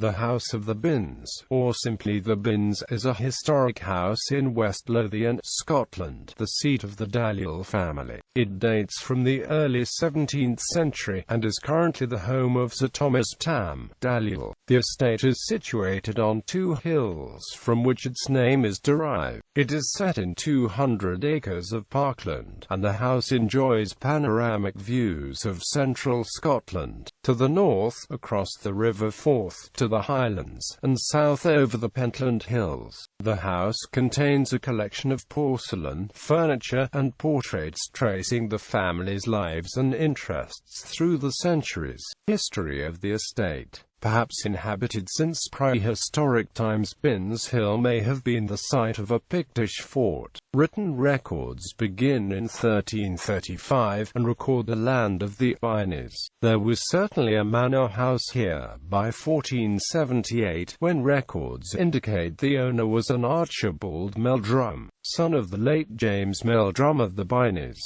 The House of the Binns, or simply the Binns, is a historic house in West Lothian, Scotland, the seat of the Dalyell family. It dates from the early 17th century, and is currently the home of Sir Thomas Tam Dalyell. The estate is situated on two hills from which its name is derived. It is set in 200 acres of Parkland, and the house enjoys panoramic views of central Scotland. To the north, across the River Forth to the Highlands, and south over the Pentland Hills. The house contains a collection of porcelain, furniture, and portraits tracing the family's lives and interests through the centuries. History of the estate. Perhaps inhabited since prehistoric times, Binns Hill may have been the site of a Pictish fort. Written records begin in 1335 and record the land of the Binns. There was certainly a manor house here by 1478, when records indicate the owner was an Archibald Meldrum, son of the late James Meldrum of the Binns.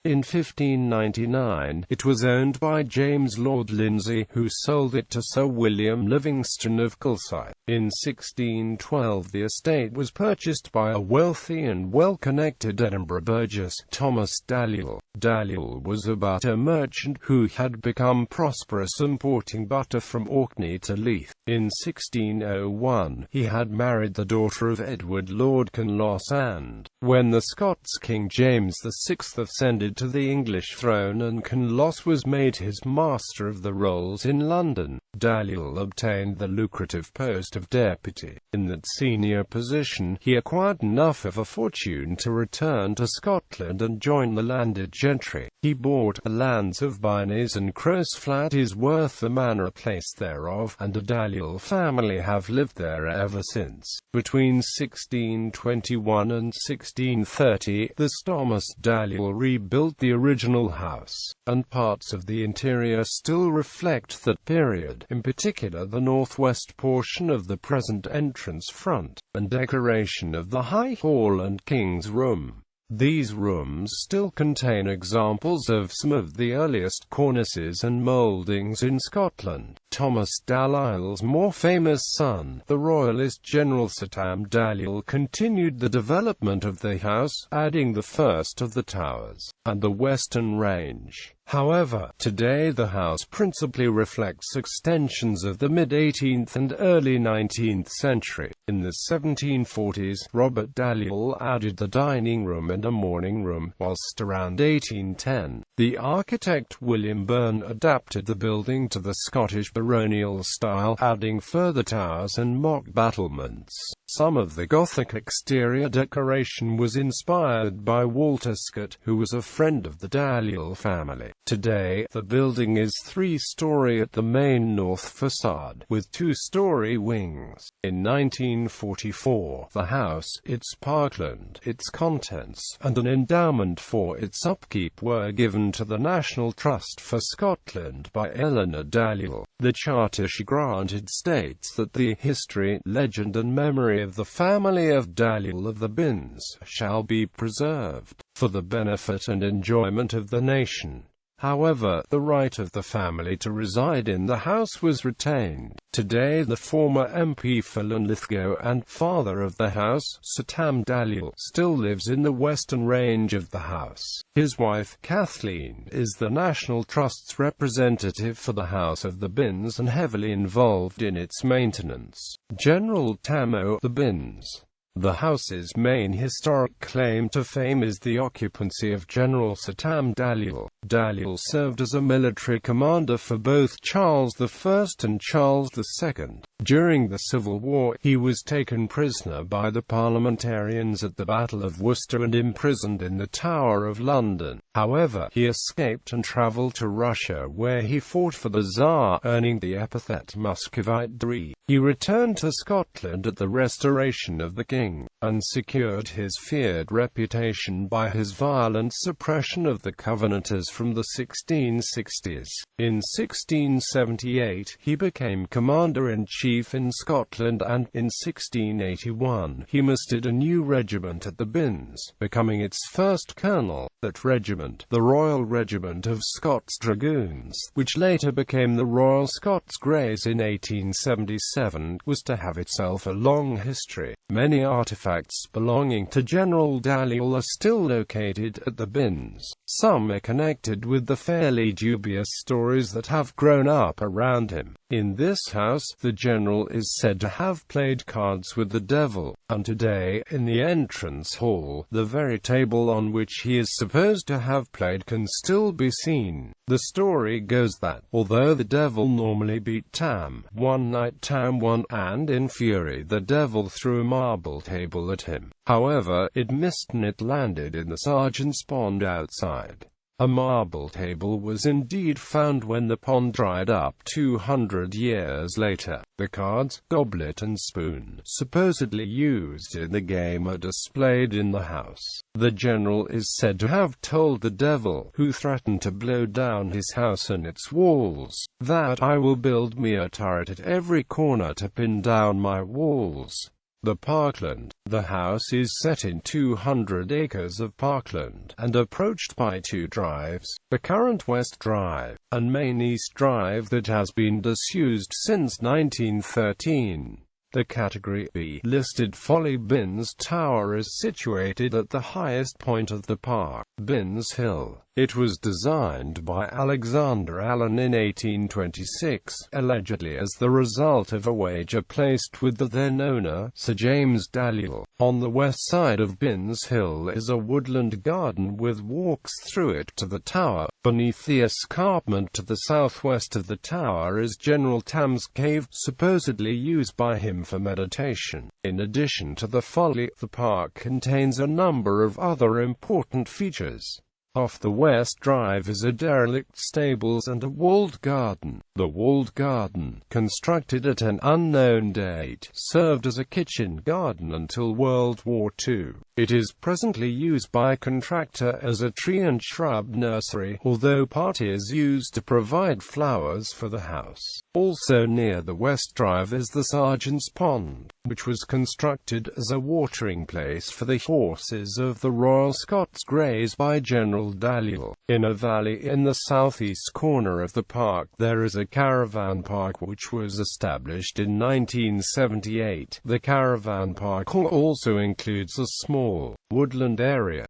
In 1599, it was owned by James Lord Lindsay, who sold it to Sir William Livingston of Kilsyth. In 1612 the estate was purchased by a wealthy and well-connected Edinburgh burgess, Thomas Dalyell. Dalyell was a butter merchant who had become prosperous importing butter from Orkney to Leith. In 1601, he had married the daughter of Edward Lord Kinloss, and, when the Scots King James VI ascended to the English throne and Kinloss was made his Master of the Rolls in London, Dalyell obtained the lucrative post of deputy. In that senior position, he acquired enough of a fortune to return to Scotland and join the landed gentry. He bought the lands of Binns and Crowsflat is worth the manor place thereof, and the Dalyell family have lived there ever since. Between 1621 and 1630, the Thomas Dalyell rebuilt the original house, and parts of the interior still reflect that period, in particular the northwest portion of the present entrance front, and decoration of the High Hall and King's Room. These rooms still contain examples of some of the earliest cornices and mouldings in Scotland. Thomas Dalyell's more famous son, the Royalist General Sir Tam Dalyell, continued the development of the house, adding the first of the towers, and the western range. However, today the house principally reflects extensions of the mid-18th and early 19th century. In the 1740s, Robert Dalyell added the dining room and a morning room, whilst around 1810, the architect William Byrne adapted the building to the Scottish baronial style, adding further towers and mock battlements. Some of the Gothic exterior decoration was inspired by Walter Scott, who was a friend of the Dalyell family. Today, the building is three-story at the main north facade, with two-story wings. In 1944, the house, its parkland, its contents, and an endowment for its upkeep were given to the National Trust for Scotland by Eleanor Dalyell. The charter she granted states that the history, legend and memory of the family of Dalyell.The Binns shall be preserved, for the benefit and enjoyment of the nation. However, the right of the family to reside in the house was retained. Today the former MP for Linlithgow and father of the house, Sir Tam Dalyell, still lives in the western range of the house. His wife, Kathleen, is the National Trust's representative for the House of the Binns and heavily involved in its maintenance. General Tam.The Binns. The house's main historic claim to fame is the occupancy of General Sir Tam Dalyell. Dalyell served as a military commander for both Charles I and Charles II. During the Civil War, he was taken prisoner by the parliamentarians at the Battle of Worcester and imprisoned in the Tower of London. However, he escaped and travelled to Russia, where he fought for the Tsar, earning the epithet Muscovite III. He returned to Scotland at the restoration of the king. and secured his feared reputation by his violent suppression of the Covenanters from the 1660s. In 1678, he became commander-in-chief in Scotland, and, in 1681, he mustered a new regiment at the Bins, becoming its first colonel. That regiment, the Royal Regiment of Scots Dragoons, which later became the Royal Scots Greys in 1877, was to have itself a long history. Many artifacts belonging to General Dalyell are still located at the Bins. Some are connected with the fairly dubious stories that have grown up around him. In this house, the general is said to have played cards with the devil, and today, in the entrance hall, the very table on which he is supposed to have played can still be seen. The story goes that, although the devil normally beat Tam, one night Tam won, and in fury the devil threw a marble table at him. However, it missed and it landed in the sergeant's pond outside. A marble table was indeed found when the pond dried up 200 years later. The cards, goblet and spoon, supposedly used in the game, are displayed in the house. The general is said to have told the devil, who threatened to blow down his house and its walls, that "I will build me a turret at every corner to pin down my walls." The Parkland. The house is set in 200 acres of parkland, and approached by two drives, the current West Drive, and main East Drive that has been disused since 1913. The Category B listed Folly Bins Tower is situated at the highest point of the park, Bins Hill. It was designed by Alexander Allen in 1826, allegedly as the result of a wager placed with the then owner, Sir James Dalyell. On the west side of Bins Hill is a woodland garden with walks through it to the tower. Beneath the escarpment to the southwest of the tower is General Tam's cave, supposedly used by him for meditation. In addition to the Folly, the park contains a number of other important features. Off the West Drive is a derelict stables and a walled garden. The walled garden, constructed at an unknown date, served as a kitchen garden until World War II. It is presently used by a contractor as a tree and shrub nursery, although part is used to provide flowers for the house. Also near the West Drive is the Sergeant's Pond, which was constructed as a watering place for the horses of the Royal Scots Greys by General Dalyell. In a valley in the southeast corner of the park there is a Caravan Park which was established in 1978. The Caravan Park also includes a small woodland area